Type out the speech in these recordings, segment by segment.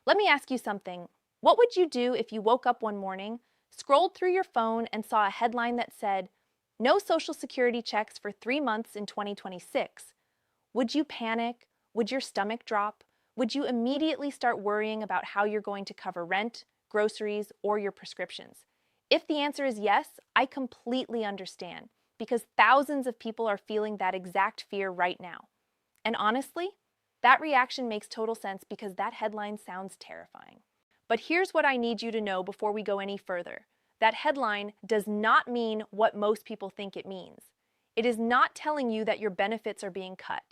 Let me ask you something. What would you do if you woke up one morning, scrolled through your phone, and saw a headline that said, "No Social Security checks for 3 months in 2026"? Would you panic? Would your stomach drop? Would you immediately start worrying about how you're going to cover rent, groceries, or your prescriptions? If the answer is yes, I completely understand, because thousands of people are feeling that exact fear right now. And honestly, that reaction makes total sense because that headline sounds terrifying. But here's what I need you to know before we go any further. That headline does not mean what most people think it means. It is not telling you that your benefits are being cut.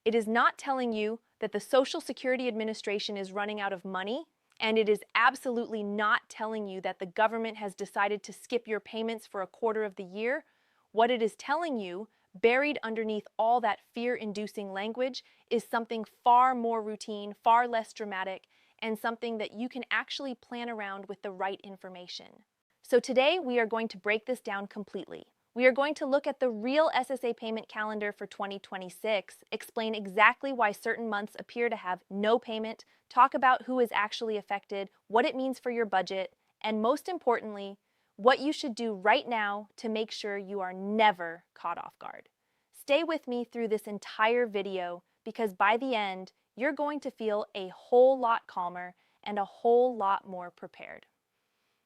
It is not telling you that the Social Security Administration is running out of money, and it is absolutely not telling you that the government has decided to skip your payments for a quarter of the year. What it is telling you, buried underneath all that fear-inducing language, is something far more routine, far less dramatic, and something that you can actually plan around with the right information. So today we are going to break this down completely. We are going to look at the real SSA payment calendar for 2026, explain exactly why certain months appear to have no payment, talk about who is actually affected, what it means for your budget, and most importantly, what you should do right now to make sure you are never caught off guard. Stay with me through this entire video because by the end, you're going to feel a whole lot calmer and a whole lot more prepared.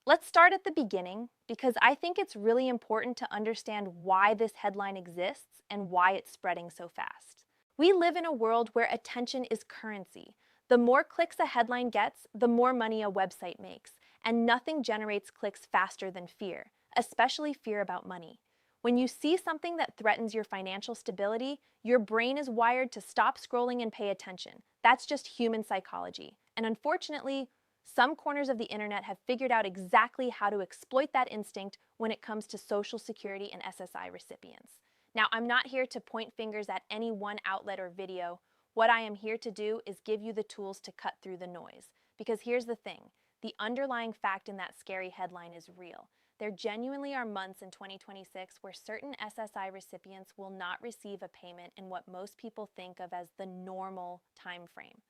Let's start at the beginning because I think it's really important to understand why this headline exists and why it's spreading so fast. We live in a world where attention is currency. The more clicks a headline gets, the more money a website makes, and nothing generates clicks faster than fear, especially fear about money. When you see something that threatens your financial stability, your brain is wired to stop scrolling and pay attention. That's just human psychology. And unfortunately, some corners of the internet have figured out exactly how to exploit that instinct when it comes to Social Security and SSI recipients. Now, I'm not here to point fingers at any one outlet or video. What I am here to do is give you the tools to cut through the noise. Because here's the thing, the underlying fact in that scary headline is real. There genuinely are months in 2026 where certain SSI recipients will not receive a payment in what most people think of as the normal time frame.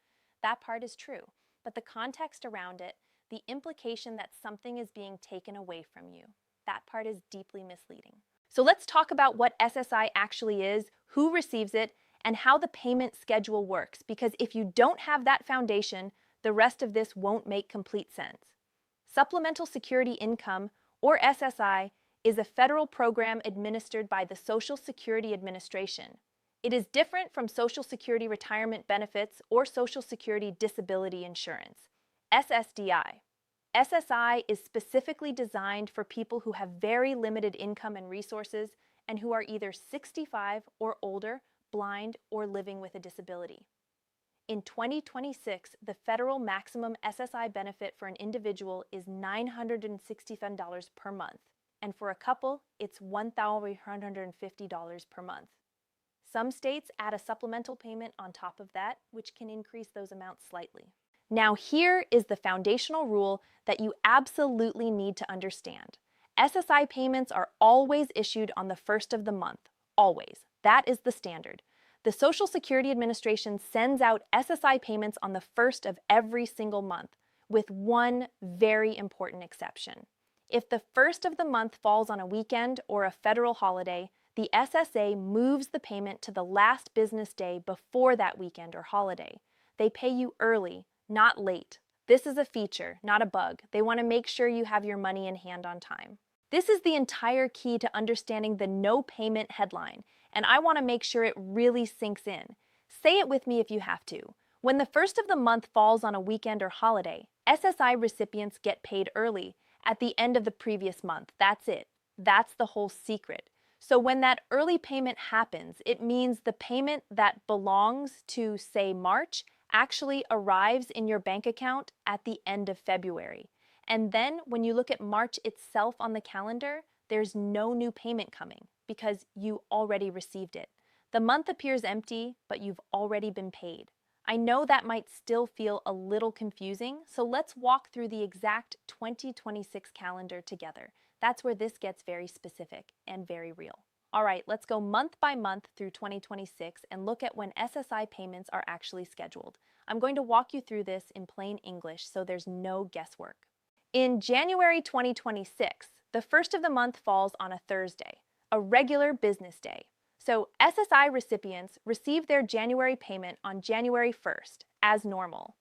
That part is true, but the context around it, the implication that something is being taken away from you, that part is deeply misleading. So let's talk about what SSI actually is, who receives it, and how the payment schedule works, because if you don't have that foundation, the rest of this won't make complete sense. Supplemental Security Income, or SSI, is a federal program administered by the Social Security Administration. It is different from Social Security retirement benefits or Social Security disability insurance. SSDI. SSI is specifically designed for people who have very limited income and resources and who are either 65 or older, blind, or living with a disability. In 2026, the federal maximum SSI benefit for an individual is $967 per month, and for a couple, it's $1,150 per month. Some states add a supplemental payment on top of that, which can increase those amounts slightly. Now, here is the foundational rule that you absolutely need to understand. SSI payments are always issued on the first of the month. Always. That is the standard. The Social Security Administration sends out SSI payments on the first of every single month, with one very important exception. If the first of the month falls on a weekend or a federal holiday, the SSA moves the payment to the last business day before that weekend or holiday. They pay you early, not late. This is a feature, not a bug. They want to make sure you have your money in hand on time. This is the entire key to understanding the no payment headline, and I want to make sure it really sinks in. Say it with me if you have to. When the first of the month falls on a weekend or holiday, SSI recipients get paid early, at the end of the previous month. That's it. That's the whole secret. So when that early payment happens, it means the payment that belongs to, say, March, actually arrives in your bank account at the end of February. And then when you look at March itself on the calendar, there's no new payment coming because you already received it. The month appears empty, but you've already been paid. I know that might still feel a little confusing, so let's walk through the exact 2026 calendar together. That's where this gets very specific and very real. All right, let's go month by month through 2026 and look at when SSI payments are actually scheduled. I'm going to walk you through this in plain English so there's no guesswork. In January 2026, the first of the month falls on a Thursday, a regular business day. So SSI recipients receive their January payment on January 1st, as normal.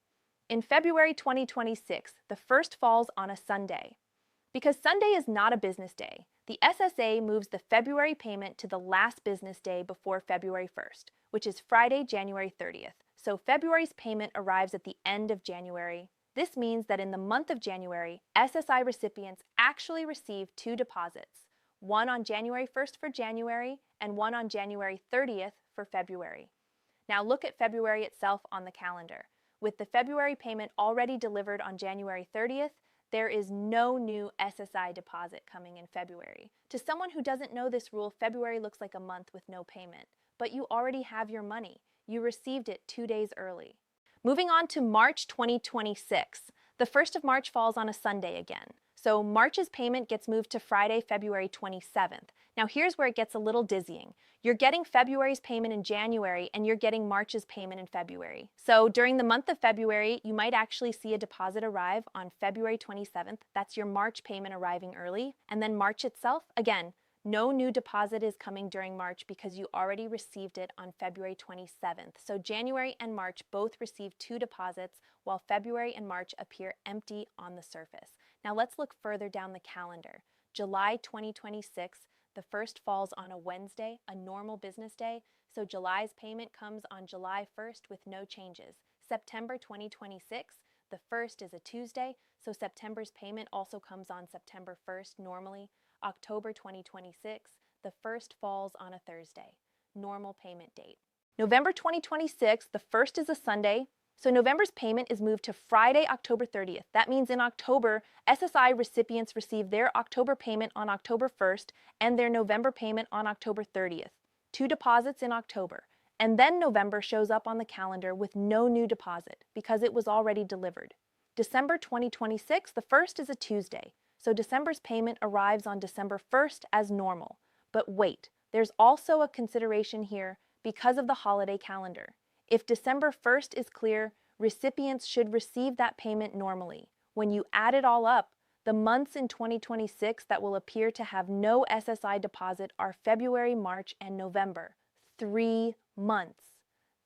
In February 2026, the first falls on a Sunday. Because Sunday is not a business day, the SSA moves the February payment to the last business day before February 1st, which is Friday, January 30th. So February's payment arrives at the end of January. This means that in the month of January, SSI recipients actually receive two deposits, one on January 1st for January and one on January 30th for February. Now look at February itself on the calendar. With the February payment already delivered on January 30th, there is no new SSI deposit coming in February. To someone who doesn't know this rule, February looks like a month with no payment. But you already have your money. You received it 2 days early. Moving on to March 2026. The 1st of March falls on a Sunday again. So March's payment gets moved to Friday, February 27th. Now here's where it gets a little dizzying. You're getting February's payment in January and you're getting March's payment in February. So during the month of February, you might actually see a deposit arrive on February 27th. That's your March payment arriving early. And then March itself, again, no new deposit is coming during March because you already received it on February 27th. So January and March both receive two deposits while February and March appear empty on the surface. Now let's look further down the calendar. July 2026, the first falls on a Wednesday, a normal business day, so July's payment comes on July 1st with no changes. September 2026, the first is a Tuesday, so September's payment also comes on September 1st normally. October 2026, the first falls on a Thursday, normal payment date. November 2026, the first is a Sunday, so November's payment is moved to Friday, October 30th. That means in October, SSI recipients receive their October payment on October 1st and their November payment on October 30th. Two deposits in October. And then November shows up on the calendar with no new deposit because it was already delivered. December 2026, the first is a Tuesday. So December's payment arrives on December 1st as normal. But wait, there's also a consideration here because of the holiday calendar. If December 1st is clear, recipients should receive that payment normally. When you add it all up, the months in 2026 that will appear to have no SSI deposit are February, March, and November. 3 months.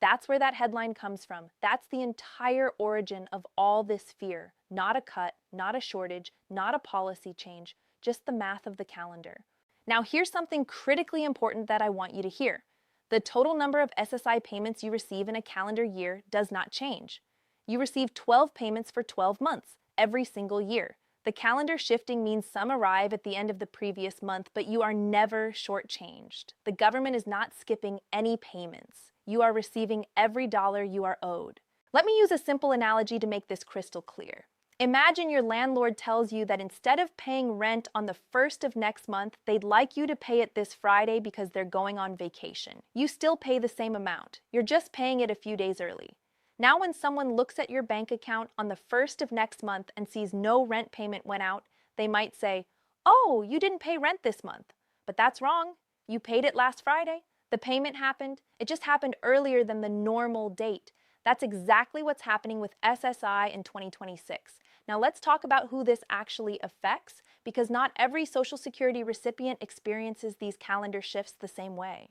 That's where that headline comes from. That's the entire origin of all this fear. Not a cut, not a shortage, not a policy change, just the math of the calendar. Now here's something critically important that I want you to hear. The total number of SSI payments you receive in a calendar year does not change. You receive 12 payments for 12 months, every single year. The calendar shifting means some arrive at the end of the previous month, but you are never shortchanged. The government is not skipping any payments. You are receiving every dollar you are owed. Let me use a simple analogy to make this crystal clear. Imagine your landlord tells you that instead of paying rent on the 1st of next month, they'd like you to pay it this Friday because they're going on vacation. You still pay the same amount. You're just paying it a few days early. Now when someone looks at your bank account on the 1st of next month and sees no rent payment went out, they might say, "Oh, you didn't pay rent this month." But that's wrong. You paid it last Friday. The payment happened. It just happened earlier than the normal date. That's exactly what's happening with SSI in 2026. Now let's talk about who this actually affects, because not every Social Security recipient experiences these calendar shifts the same way.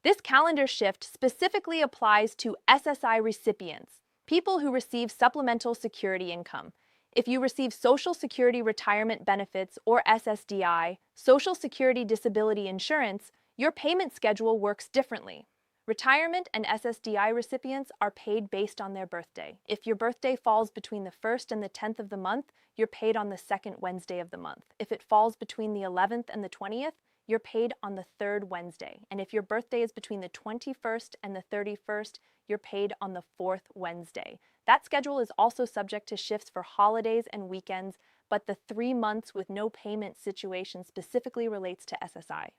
This calendar shift specifically applies to SSI recipients, people who receive supplemental security income. If you receive Social Security retirement benefits or SSDI, Social Security disability insurance, your payment schedule works differently. Retirement and SSDI recipients are paid based on their birthday. If your birthday falls between the 1st and the 10th of the month, you're paid on the 2nd Wednesday of the month. If it falls between the 11th and the 20th, you're paid on the 3rd Wednesday. And if your birthday is between the 21st and the 31st, you're paid on the 4th Wednesday. That schedule is also subject to shifts for holidays and weekends, but the 3 months with no payment situation specifically relates to SSI.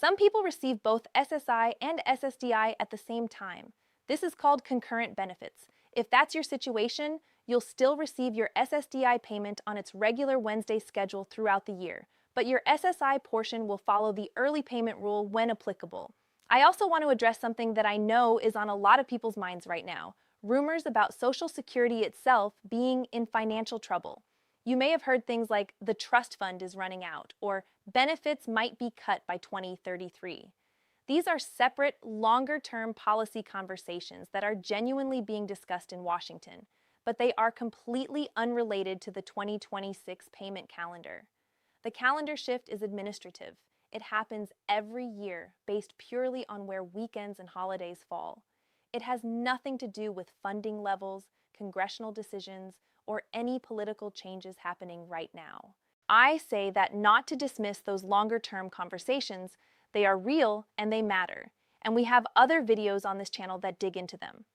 Some people receive both SSI and SSDI at the same time. This is called concurrent benefits. If that's your situation, you'll still receive your SSDI payment on its regular Wednesday schedule throughout the year, but your SSI portion will follow the early payment rule when applicable. I also want to address something that I know is on a lot of people's minds right now. rumors about Social Security itself being in financial trouble. You may have heard things like the trust fund is running out or benefits might be cut by 2033. These are separate, longer-term policy conversations that are genuinely being discussed in Washington, but they are completely unrelated to the 2026 payment calendar. The calendar shift is administrative. It happens every year based purely on where weekends and holidays fall. It has nothing to do with funding levels, congressional decisions, or any political changes happening right now. I say that not to dismiss those longer-term conversations. They are real and they matter, and we have other videos on this channel that dig into them.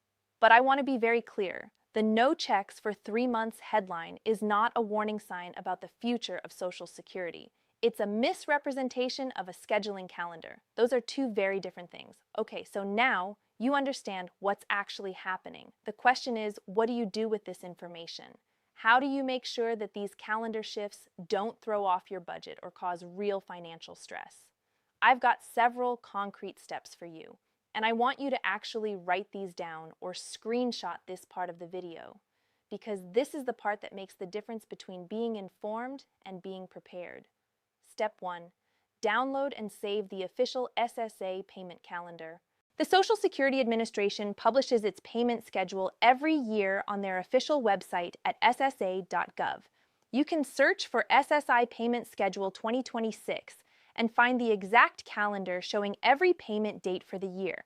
But I want to be very clear. The no checks for 3 months headline is not a warning sign about the future of Social Security. It's a misrepresentation of a scheduling calendar. Those are two very different things. Okay, so now you understand what's actually happening. The question is, what do you do with this information? How do you make sure that these calendar shifts don't throw off your budget or cause real financial stress? I've got several concrete steps for you, and I want you to actually write these down or screenshot this part of the video, because this is the part that makes the difference between being informed and being prepared. Step 1. Download and save the official SSA payment calendar. The Social Security Administration publishes its payment schedule every year on their official website at ssa.gov. You can search for SSI Payment Schedule 2026 and find the exact calendar showing every payment date for the year.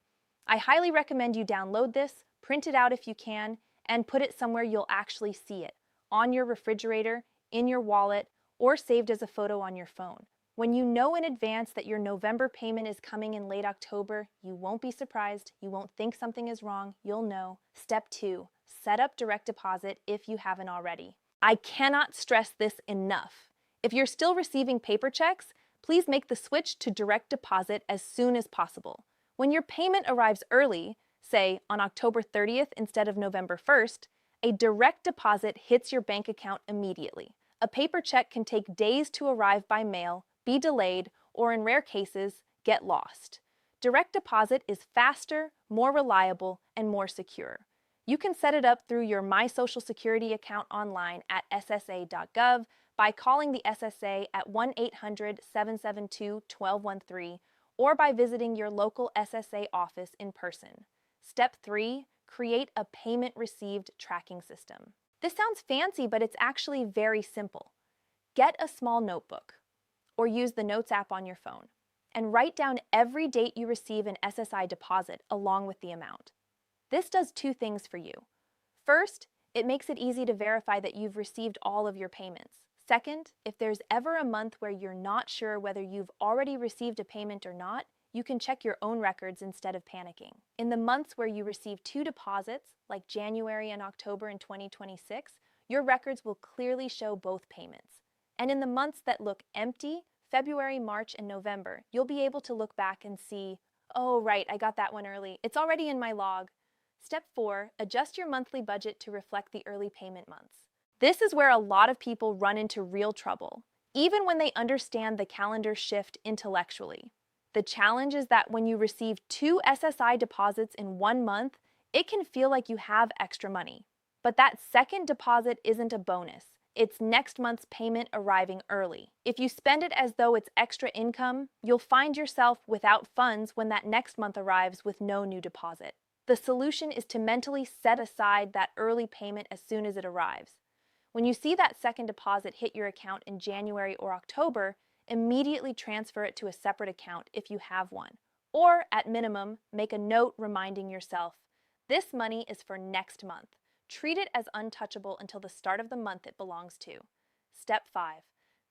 I highly recommend you download this, print it out if you can, and put it somewhere you'll actually see it, on your refrigerator, in your wallet, or saved as a photo on your phone. When you know in advance that your November payment is coming in late October, you won't be surprised, you won't think something is wrong, you'll know. Step 2, set up direct deposit if you haven't already. I cannot stress this enough. If you're still receiving paper checks, please make the switch to direct deposit as soon as possible. When your payment arrives early, say on October 30th instead of November 1st, a direct deposit hits your bank account immediately. A paper check can take days to arrive by mail, be delayed, or in rare cases, get lost. Direct deposit is faster, more reliable, and more secure. You can set it up through your My Social Security account online at ssa.gov, by calling the SSA at 1-800-772-1213 or by visiting your local SSA office in person. Step 3, create a payment received tracking system. This sounds fancy, but it's actually very simple. Get a small notebook or use the Notes app on your phone and write down every date you receive an SSI deposit along with the amount. This does two things for you. First, it makes it easy to verify that you've received all of your payments. Second, if there's ever a month where you're not sure whether you've already received a payment or not, you can check your own records instead of panicking. In the months where you receive 2 deposits, like January and October in 2026, your records will clearly show both payments. And in the months that look empty, February, March, and November, you'll be able to look back and see, oh, right, I got that one early. It's already in my log. Step 4, adjust your monthly budget to reflect the early payment months. This is where a lot of people run into real trouble, even when they understand the calendar shift intellectually. The challenge is that when you receive 2 SSI deposits in 1 month, it can feel like you have extra money. But that second deposit isn't a bonus. It's next month's payment arriving early. If you spend it as though it's extra income, you'll find yourself without funds when that next month arrives with no new deposit. The solution is to mentally set aside that early payment as soon as it arrives. When you see that second deposit hit your account in January or October, immediately transfer it to a separate account if you have one. Or, at minimum, make a note reminding yourself, this money is for next month. Treat it as untouchable until the start of the month it belongs to. Step 5.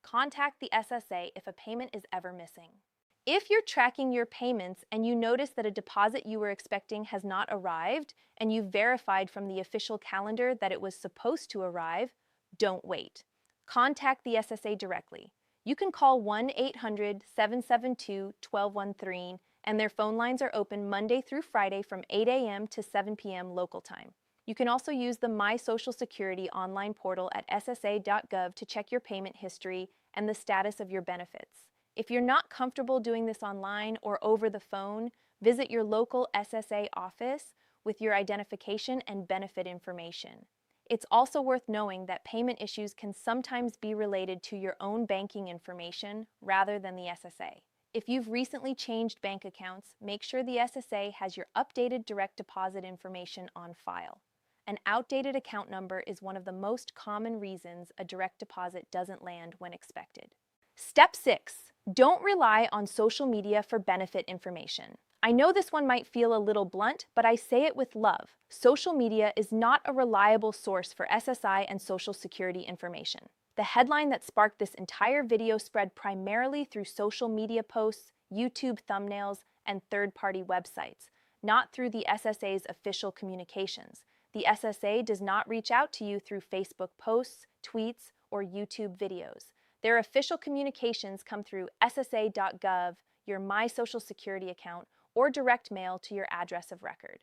Contact the SSA if a payment is ever missing. If you're tracking your payments and you notice that a deposit you were expecting has not arrived, and you've verified from the official calendar that it was supposed to arrive, don't wait. Contact the SSA directly. You can call 1-800-772-1213, and their phone lines are open Monday through Friday from 8 a.m. to 7 p.m. local time. You can also use the My Social Security online portal at ssa.gov to check your payment history and the status of your benefits. If you're not comfortable doing this online or over the phone, visit your local SSA office, with your identification and benefit information. It's also worth knowing that payment issues can sometimes be related to your own banking information rather than the SSA. If you've recently changed bank accounts, make sure the SSA has your updated direct deposit information on file. An outdated account number is one of the most common reasons a direct deposit doesn't land when expected. Step 6. Don't rely on social media for benefit information. I know this one might feel a little blunt, but I say it with love. Social media is not a reliable source for SSI and Social Security information. The headline that sparked this entire video spread primarily through social media posts, YouTube thumbnails, and third-party websites, not through the SSA's official communications. The SSA does not reach out to you through Facebook posts, tweets, or YouTube videos. Their official communications come through ssa.gov, your My Social Security account, or direct mail to your address of record.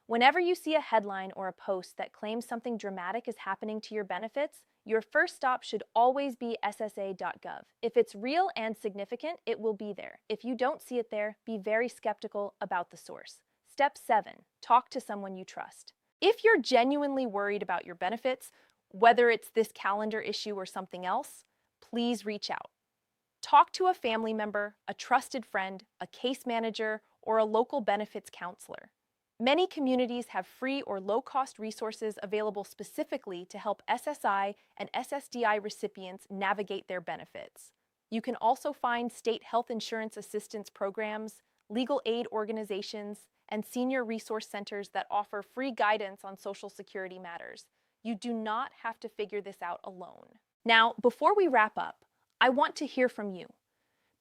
Whenever you see a headline or a post that claims something dramatic is happening to your benefits, your first stop should always be ssa.gov. If it's real and significant, it will be there. If you don't see it there, be very skeptical about the source. Step 7. Talk to someone you trust. If you're genuinely worried about your benefits, whether it's this calendar issue or something else, please reach out. Talk to a family member, a trusted friend, a case manager, or a local benefits counselor. Many communities have free or low-cost resources available specifically to help SSI and SSDI recipients navigate their benefits. You can also find state health insurance assistance programs, legal aid organizations, and senior resource centers that offer free guidance on Social Security matters. You do not have to figure this out alone. Now, before we wrap up, I want to hear from you,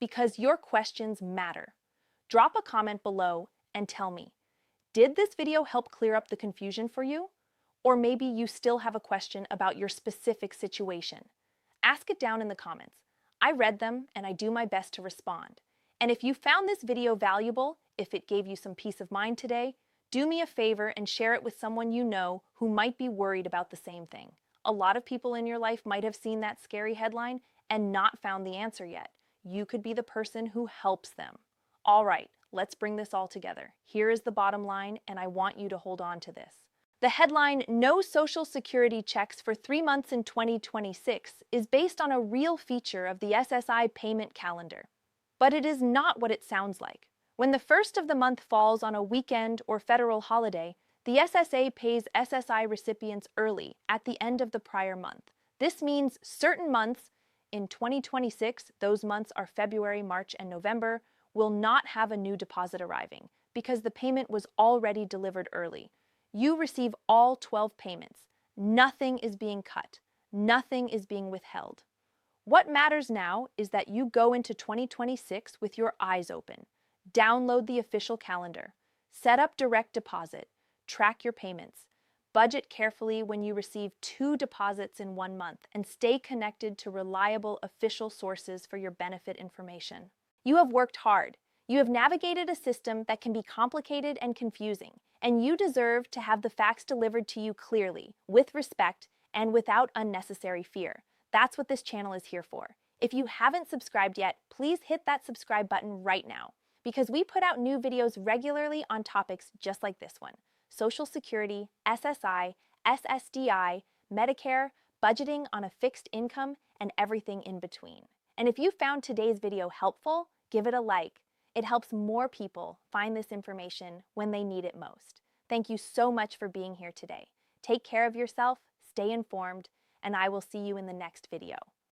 because your questions matter. Drop a comment below and tell me, did this video help clear up the confusion for you? Or maybe you still have a question about your specific situation. Ask it down in the comments. I read them and I do my best to respond. And if you found this video valuable, if it gave you some peace of mind today, do me a favor and share it with someone you know who might be worried about the same thing. A lot of people in your life might have seen that scary headline and not found the answer yet. You could be the person who helps them. All right, let's bring this all together. Here is the bottom line, and I want you to hold on to this. The headline, "No Social Security Checks for 3 months in 2026, is based on a real feature of the SSI payment calendar. But it is not what it sounds like. When the first of the month falls on a weekend or federal holiday, the SSA pays SSI recipients early at the end of the prior month. This means certain months in 2026, those months are February, March, and November, will not have a new deposit arriving because the payment was already delivered early. You receive all 12 payments. Nothing is being cut. Nothing is being withheld. What matters now is that you go into 2026 with your eyes open. Download the official calendar. Set up direct deposit. Track your payments. Budget carefully when you receive 2 deposits in 1 month and stay connected to reliable official sources for your benefit information. You have worked hard. You have navigated a system that can be complicated and confusing, and you deserve to have the facts delivered to you clearly, with respect, and without unnecessary fear. That's what this channel is here for. If you haven't subscribed yet, please hit that subscribe button right now, because we put out new videos regularly on topics just like this one: Social Security, SSI, SSDI, Medicare, budgeting on a fixed income, and everything in between. And if you found today's video helpful, give it a like. It helps more people find this information when they need it most. Thank you so much for being here today. Take care of yourself, stay informed, and I will see you in the next video.